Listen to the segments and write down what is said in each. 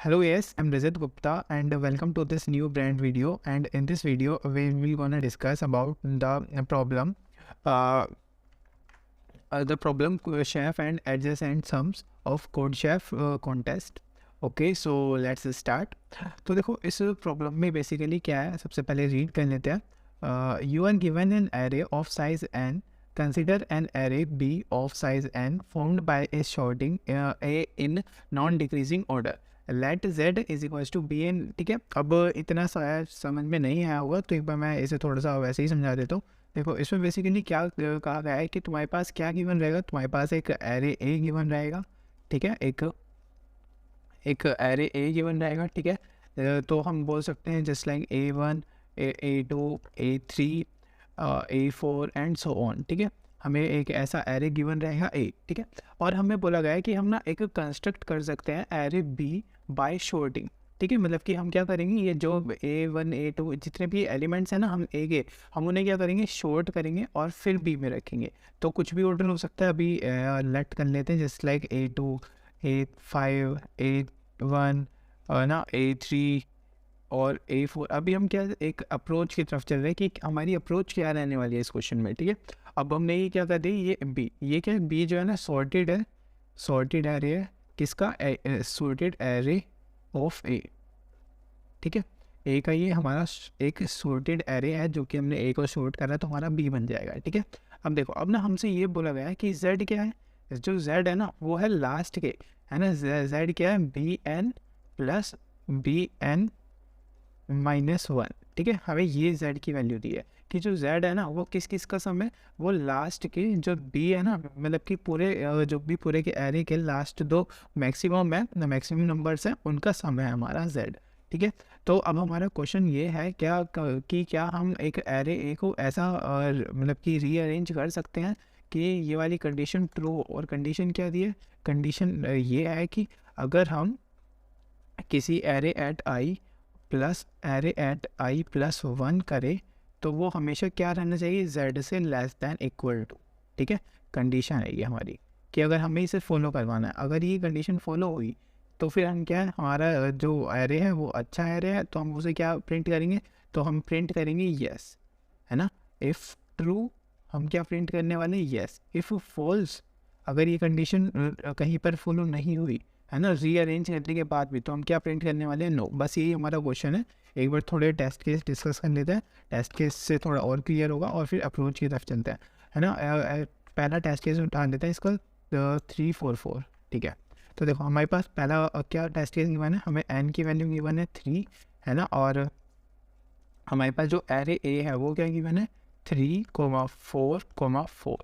Hello, yes, I'm Rajat Gupta and welcome to this new brand video. And in this video, we will gonna discuss about uh, the problem chef and adjacent sums of code chef contest. Okay so let's start. तो देखो इस problem में basically क्या है, सबसे पहले read कर लेते हैं। You are given an array of size N, consider an array B of size N formed by a sorting A in non decreasing order, let Z is equals to B N. ठीक है, अब इतना समझ में नहीं आया होगा तो एक बार मैं इसे थोड़ा सा वैसे ही समझा देता हूँ। देखो इसमें बेसिकली क्या कहा गया है कि तुम्हारे पास क्या गिवन रहेगा, तुम्हारे पास एक एरे ए गिवन रहेगा। ठीक है, एक एरे ए गिवन रहेगा। ठीक है, तो हम बोल सकते हैं just like A1 A2 A3 A4 and so on. ठीक है, हमें एक ऐसा एरे गिवन रहेगा ए। ठीक है, और हमें बोला गया है कि हम ना एक कंस्ट्रक्ट कर सकते हैं एरे बी बाय शॉर्टिंग। ठीक है, मतलब कि हम क्या करेंगे, ये जो A1 A2 जितने भी एलिमेंट्स हैं ना, हम उन्हें क्या करेंगे, शॉर्ट करेंगे और फिर बी में रखेंगे। तो कुछ भी ऑर्डर हो सकता है, अभी लेट कर लेते हैं just like A2 A5 A1 ना A3 और A4। अभी हम क्या एक अप्रोच की तरफ चल रहे हैं कि हमारी अप्रोच क्या रहने वाली है इस क्वेश्चन में। ठीक है, अब हमने ये क्या कर दी, ये बी, ये क्या है, बी जो है ना सॉर्टेड है, सॉर्टेड एरे है किसका, सॉर्टेड एरे ऑफ ए। ठीक है, ए का ये हमारा एक सॉर्टेड एरे है जो कि हमने ए को सॉर्ट करा तो हमारा बी बन जाएगा। ठीक है, अब देखो अब ना हमसे ये बोला गया है कि जेड क्या है, जो जेड है ना वो है लास्ट के, है ना, जेड क्या है, B N plus B N minus one. ठीक है, हमें ये जेड की वैल्यू दी है कि जो जेड है ना वो किस किस का सम है, वो लास्ट के जो बी है ना, मतलब कि पूरे जो भी पूरे के एरे के लास्ट दो मैक्सिमम है, मैक्सिमम नंबर्स हैं, उनका सम है हमारा जेड। ठीक है, तो अब हमारा क्वेश्चन ये है कि क्या हम एक एरे ए को ऐसा मतलब कि रीअरेंज कर सकते हैं कि ये वाली कंडीशन ट्रू, और कंडीशन क्या दी है, कंडीशन ये है कि अगर हम किसी array at I plus array at I plus one करें तो वो हमेशा क्या रहना चाहिए, जेड से लेस दैन इक्वल टू। ठीक है, कंडीशन है ये हमारी कि अगर हमें इसे फॉलो करवाना है, अगर ये कंडीशन फॉलो हुई तो फिर हम क्या है, हमारा जो एरे है वो अच्छा एरे है, तो हम उसे क्या प्रिंट करेंगे, तो हम प्रिंट करेंगे यस, है ना। इफ़ ट्रू हम क्या प्रिंट करने वाले, यस। इफ़ फॉल्स, अगर ये कंडीशन कहीं पर फॉलो नहीं हुई, है ना, रीअरेंज करने के बाद भी, तो हम क्या प्रिंट करने वाले हैं, नो। बस यही हमारा क्वेश्चन है। एक बार थोड़े टेस्ट केस डिस्कस कर लेते हैं, टेस्ट केस से थोड़ा और क्लियर होगा और फिर अप्रोच की तरफ चलते हैं, है ना। पहला टेस्ट केस उठा लेते हैं इसका 3 4 4। ठीक है, तो देखो हमारे पास पहला क्या टेस्ट केस गिवन है, हमें एन की वैल्यू गिवन है 3, है ना, और हमारे पास जो एरे ए है वो क्या गिवन है 3,4,4।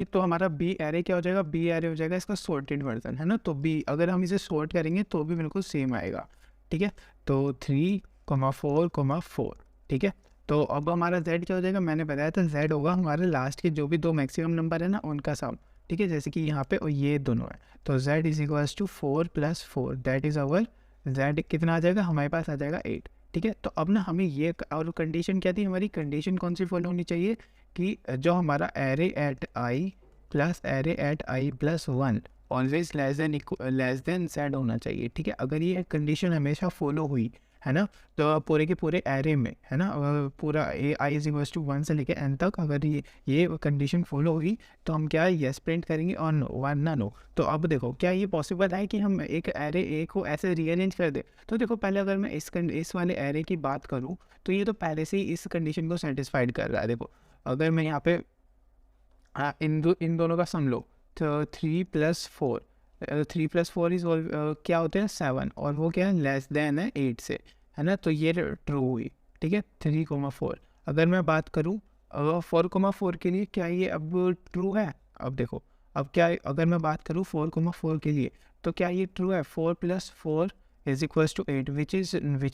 तो हमारा बी एरे क्या हो जाएगा, बी एरे हो जाएगा इसका सॉर्टेड वर्जन, है ना। तो बी अगर हम इसे सॉर्ट करेंगे तो भी बिल्कुल सेम आएगा। ठीक है, तो 3,4,4। ठीक है, तो अब हमारा जेड क्या हो जाएगा, मैंने बताया था जेड होगा हमारे लास्ट के जो भी दो मैक्सिमम नंबर है ना उनका सम। ठीक है, जैसे कि यहाँ पे और ये दोनों है, तो Z is equals to 4 + 4, that is our Z कितना आ जाएगा, हमारे पास आ जाएगा 8। ठीक है, तो अब ना हमें ये, और कंडीशन क्या थी हमारी, कंडीशन कौन सी फॉलो होनी चाहिए कि जो हमारा array at I plus array at I plus one always less than Z होना चाहिए। ठीक है, अगर ये कंडीशन हमेशा फॉलो हुई, है ना, तो पूरे के पूरे एरे में, है ना, पूरा ए आई इज इक्वल्स टू 1 से लेके एन तक अगर ये कंडीशन फॉलो हुई तो हम क्या यस प्रिंट करेंगे और नो, वरना नो। तो अब देखो क्या ये पॉसिबल है कि हम एक एरे ए को ऐसे रीअरेंज कर दे। तो देखो पहले अगर मैं इस वाले एरे की बात करूँ तो ये तो पहले से ही इस कंडीशन को सेटिस्फाइड कर रहा है। देखो अगर मैं यहाँ पे इन दोनों का सम लो, तो 3 + 4, 3 + 4 इज क्या होते हैं 7, और वो क्या है लेस देन है 8 से, है ना, तो ये ट्रू हुई। ठीक है, 3,4। अगर मैं बात करूँ 4,4 के लिए, क्या ये अब ट्रू है, अब देखो अब क्या अगर मैं बात करूँ 4,4 के लिए तो क्या ये ट्रू है, 4 + 4 is equals to 8 which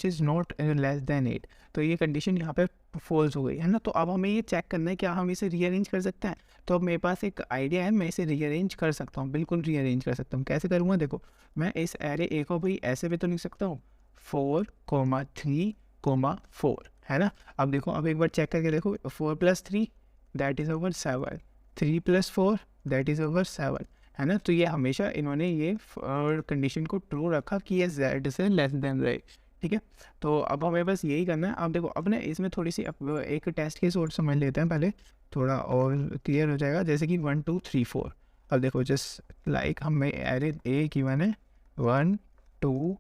is not less than 8। तो ये कंडीशन यहाँ पे फॉल्स हो गई, है ना। तो अब हमें ये चेक करना है क्या हम इसे रीअरेंज कर सकते हैं। तो अब मेरे पास एक आइडिया है, मैं इसे रीअरेंज कर सकता हूँ, बिल्कुल रीअरेंज कर सकता हूँ। कैसे करूँगा, देखो मैं इस एरे ए को भी ऐसे भी तो लिख सकता हूँ 4,3,4, है ना। अब देखो अब एक बार चेक करके देखो, 4 + 3 that is over 7, 3 + 4 that is over 7, है ना। तो ये हमेशा इन्होंने ये कंडीशन को ट्रू रखा कि ये z से लेस देन रहे, ठीक है। तो अब हमें बस यही करना है। अब देखो अब ना इसमें थोड़ी सी एक टेस्ट केस और समझ लेते हैं पहले, थोड़ा और क्लियर हो जाएगा। जैसे कि 1 2 3 4, अब देखो जस्ट लाइक हमें एरे ए गिवन है 1 2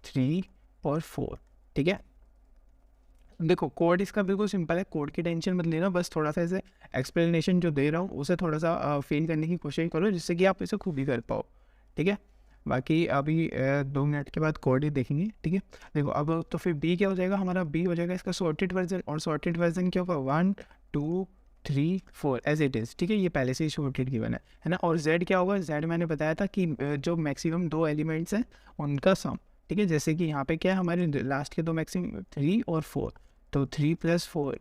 3 और 4, ठीक है। देखो कोड इसका बिल्कुल सिंपल है, कोड की टेंशन मत लेना, बस थोड़ा सा ऐसे एक्सप्लेनेशन जो दे रहा हूँ उसे थोड़ा सा फील करने की कोशिश करो, जिससे कि आप इसे खूब ही कर पाओ, ठीक है। बाकी अभी 2 मिनट के बाद कोड ही देखेंगे, ठीक है। देखो अब तो फिर बी क्या हो जाएगा, हमारा बी हो जाएगा इसका सॉर्टेड वर्जन, और सॉर्टेड वर्जन क्या होगा 1 2 3 4 एज इट इज़, ठीक है। ये पहले से ही सॉर्टेड गिवन है ना। और जेड क्या होगा, जेड मैंने बताया था कि जो मैक्सिमम 2 एलिमेंट्स हैं उनका सम, ठीक है। जैसे कि यहाँ पे क्या है, हमारे लास्ट के 2 मैक्सिमम 3 और 4, तो 3 + 4,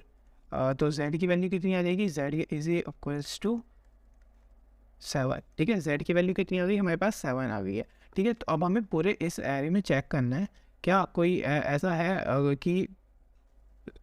तो z की वैल्यू कितनी आ जाएगी, z इज इक्वल्स टू 7, ठीक है। z की वैल्यू कितनी आ गई, हमारे पास 7 आ गई है, ठीक है। तो अब हमें पूरे इस एरे में चेक करना है क्या कोई ऐसा है कि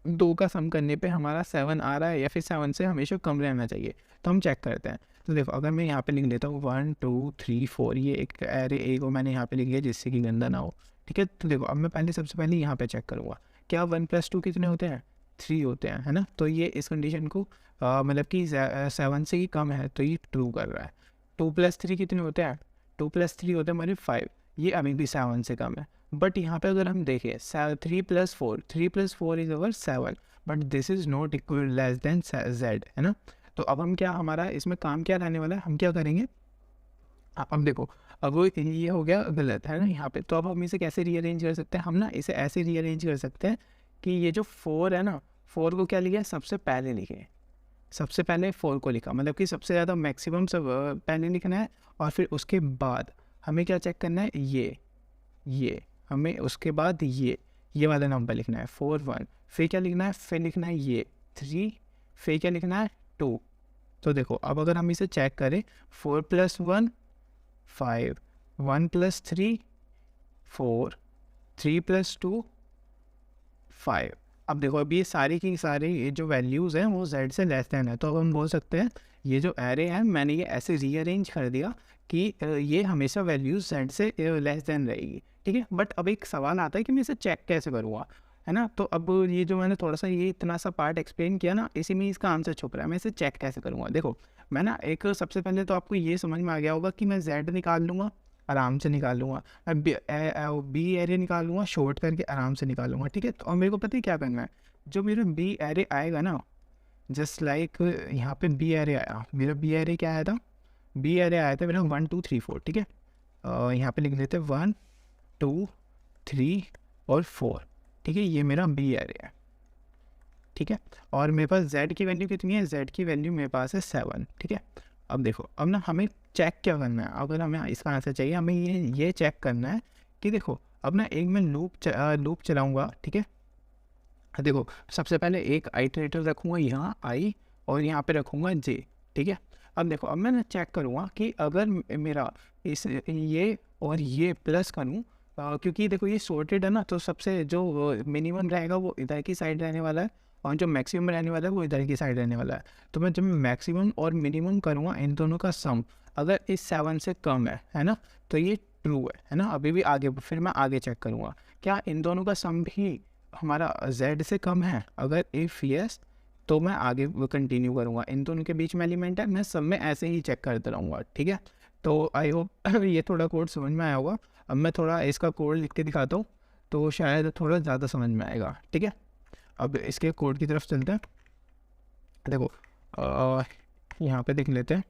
2 का सम करने पे हमारा 7 आ रहा है या फिर 7 से हमेशा कम रहना चाहिए। तो हम चेक करते हैं। तो देखो अगर मैं यहाँ पे लिख लेता हूँ 1 2 3 4, ये एक एरे ए को मैंने यहाँ पे लिख लिया जिससे कि गंदा ना हो, ठीक है। तो देखो अब मैं सबसे पहले यहाँ पे चेक करूँगा क्या 1 + 2 कितने होते हैं, 3 होते हैं, है ना। तो ये इस कंडीशन को मतलब कि 7 से ही कम है, तो ये ट्रू कर रहा है। 2 + 3 कितने होते हैं, 2 + 3 होते हैं हमारे 5, ये अभी भी 7 से कम है। बट यहाँ पे अगर हम देखें 3 + 4, 3 + 4 is over 7, but this is not equal less than z, है ना। तो अब हम क्या, हमारा इसमें काम क्या रहने वाला है, हम क्या करेंगे, अब देखो अब वो ये हो गया गलत, है ना यहाँ पे। तो अब हम इसे कैसे रीअरेंज कर सकते हैं, हम ना इसे ऐसे रीअरेंज कर सकते हैं कि ये जो 4 है ना, 4 को क्या लिखा है, सबसे पहले लिखे, सबसे पहले 4 को लिखा, मतलब कि सबसे ज़्यादा मैक्सिमम सब पहले लिखना है। और फिर उसके बाद हमें क्या चेक करना है, ये हमें उसके बाद ये वाला नंबर लिखना है 4 1, फिर क्या लिखना है, फिर लिखना है ये 3, फिर क्या लिखना है 2। तो देखो अब अगर हम इसे चेक करें 4 + 1 5, 1 + 3 4, 3 + 2 5। अब देखो अब ये सारी की सारी ये जो वैल्यूज़ हैं वो z से लेस देन है। तो अब हम बोल सकते हैं ये जो एरे है मैंने ये ऐसे रीअरेंज कर दिया कि ये हमेशा वैल्यूज़ z से लेस देन रहेगी, ठीक है। बट अब एक सवाल आता है कि मैं इसे चेक कैसे करूँगा, है ना। तो अब ये जो मैंने थोड़ा सा ये इतना सा पार्ट एक्सप्लेन किया ना, इसी में इसका आंसर छुप रहा है। मैं इसे चेक कैसे करूँगा, देखो मैं ना एक सबसे पहले तो आपको ये समझ में आ गया होगा कि मैं z निकाल लूँगा, आराम से निकाल लूँगा। मैं बी एरे निकाल लूँगा, शॉर्ट करके आराम से निकाल लूँगा, ठीक है। तो और मेरे को पता है क्या करना है, जो मेरा बी एरे आएगा ना, जस्ट लाइक यहाँ पे बी एरे आया, मेरा बी एरे क्या आया था, बी एरे आया था मेरा 1 2 3 4, ठीक है। यहाँ पे लिख लेते 1 2 3 और 4, ठीक है। ये मेरा बी एरे है, ठीक है। और मेरे पास z की वैल्यू कितनी है, z की वैल्यू मेरे पास है 7, ठीक है। अब देखो अब ना हमें चेक क्या करना है, अगर हमें इसका आंसर चाहिए हमें ये चेक करना है कि देखो अब ना एक मैं लूप चलाऊँगा, ठीक है। देखो सबसे पहले एक आइटरेटर रखूँगा यहाँ i, और यहाँ पे रखूँगा j, ठीक है। अब देखो अब मैं ना चेक करूँगा कि अगर मेरा इस ये और ये प्लस करूँ, क्योंकि देखो ये सॉर्टेड है ना, तो सबसे जो मिनिमम रहेगा वो इधर की साइड रहने वाला है, और जो मैक्सिमम रहने वाला है वो इधर की साइड रहने वाला है। तो मैं जब मैक्सिमम और मिनिमम करूँगा इन दोनों का सम अगर इस 7 से कम है ना, तो ये ट्रू है ना। अभी भी आगे फिर मैं आगे चेक करूँगा क्या इन दोनों का सम भी हमारा z से कम है, अगर इफ़ यस तो मैं आगे कंटिन्यू करूँगा। इन दोनों के बीच में एलिमेंट है, मैं सब में ऐसे ही चेक करते रहूँगा, ठीक है। तो आई होप ये थोड़ा कोड समझ में आया होगा। अब मैं थोड़ा इसका कोड लिख के दिखाता हूँ तो शायद थोड़ा ज़्यादा समझ में आएगा, ठीक है। अब इसके कोड की तरफ चलते हैं। देखो यहाँ पे देख लेते हैं।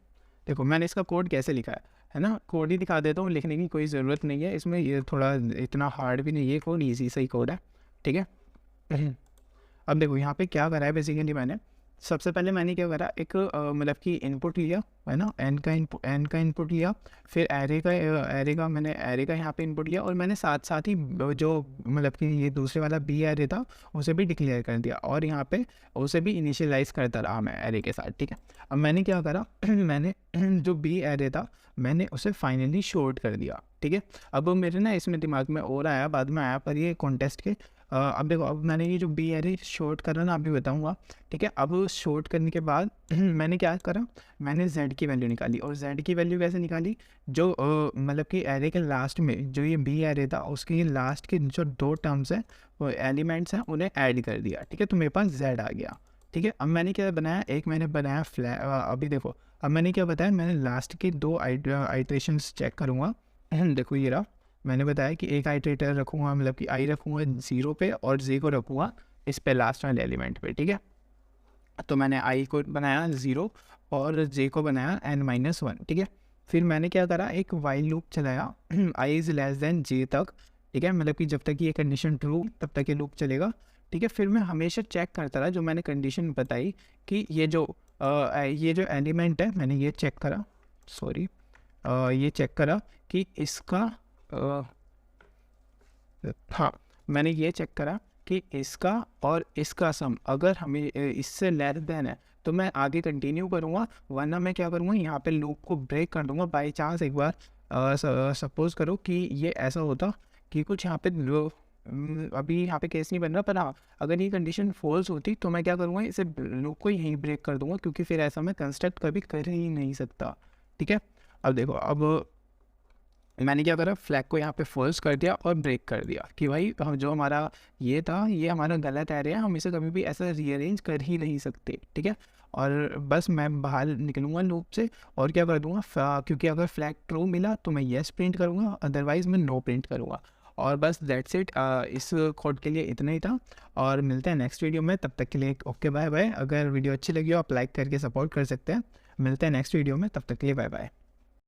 देखो मैंने इसका कोड कैसे लिखा है ना, कोड ही दिखा देता हूँ, लिखने की कोई ज़रूरत नहीं है इसमें, ये थोड़ा इतना हार्ड भी नहीं है, कोड ईजी सही कोड है, ठीक है। अब देखो यहाँ पे क्या करा है बेसिकली, मैंने सबसे पहले मैंने क्या करा, एक मतलब कि इनपुट लिया है ना, एन का इनपुट लिया, फिर एरे का मैंने एरे का यहाँ पे इनपुट लिया, और मैंने साथ साथ ही जो मतलब कि ये दूसरे वाला बी एरे था उसे भी डिक्लेयर कर दिया, और यहाँ पे उसे भी इनिशियलाइज करता रहा मैं एरे के साथ, ठीक है। अब मैंने क्या करा मैंने जो बी एरे था मैंने उसे फाइनली शॉर्ट कर दिया, ठीक है। अब मेरे ना इसमें दिमाग में और आया, बाद में आया, पर ये कॉन्टेस्ट के अब देखो, अब मैंने ये जो बी एरे शॉर्ट करा ना, अभी बताऊंगा, ठीक है। अब शॉर्ट करने के बाद मैंने क्या करा, मैंने z की वैल्यू निकाली। और z की वैल्यू कैसे निकाली, जो मतलब कि एरे के लास्ट में जो ये बी एरे था उसके ये लास्ट के जो 2 टर्म्स हैं, वो एलिमेंट्स हैं, उन्हें ऐड कर दिया, ठीक है। तो मेरे पास z आ गया, ठीक है। अब मैंने क्या बनाया, एक मैंने बनाया अभी देखो, अब मैंने क्या बताया, मैंने लास्ट के 2 आइट्रेशंस चेक करूँगा। देखो ये रहा, मैंने बताया कि एक आइट्रेटर रखूँगा, मतलब कि आई रखूँगा 0 पे और जे को रखूँगा इस पे लास्ट वाले एलिमेंट पे, ठीक है। तो मैंने आई को बनाया 0 और जे को बनाया n-1, ठीक है। फिर मैंने क्या करा, एक वाइल लूप चलाया आई इज़ लेस देन जे तक, ठीक है। मतलब कि जब तक ये कंडीशन ट्रू तब तक ये लूप चलेगा, ठीक है। फिर मैं हमेशा चेक करता रहा, जो मैंने कंडीशन बताई कि ये जो एलिमेंट है, मैंने ये चेक करा, सॉरी, ये चेक करा कि इसका हाँ, मैंने ये चेक करा कि इसका और इसका सम अगर हमें इससे लेस देन है तो मैं आगे कंटिन्यू करूँगा, वरना मैं क्या करूँगा, यहाँ पे लूप को ब्रेक कर दूँगा। बाई चांस एक बार सपोज़ करो कि ये ऐसा होता कि कुछ यहाँ पे अभी यहाँ पे केस नहीं बन रहा, पर हाँ, अगर ये कंडीशन फॉल्स होती तो मैं क्या करूँगा, इसे लूप को यहीं ब्रेक कर दूँगा, क्योंकि फिर ऐसा मैं कंस्ट्रक्ट कभी कर ही नहीं सकता, ठीक है। अब देखो, अब मैंने क्या करा, फ्लैग को यहाँ पे फॉल्स कर दिया और ब्रेक कर दिया कि भाई हम जो हमारा ये था, ये हमारा गलत एरे है, हम इसे कभी भी ऐसा रीअरेंज कर ही नहीं सकते, ठीक है। और बस मैं बाहर निकलूँगा लूप से और क्या कर दूँगा, क्योंकि अगर फ्लैग ट्रू मिला तो मैं येस प्रिंट करूँगा, अदरवाइज़ मैं नो प्रिंट करूँगा। और बस दैट्स इट, इस कोड के लिए इतना ही था। और मिलते हैं नेक्स्ट वीडियो में, तब तक के लिए ओके बाय बाय। अगर वीडियो अच्छी लगी हो आप लाइक करके सपोर्ट कर सकते हैं। मिलते हैं नेक्स्ट वीडियो में, तब तक के लिए बाय बाय।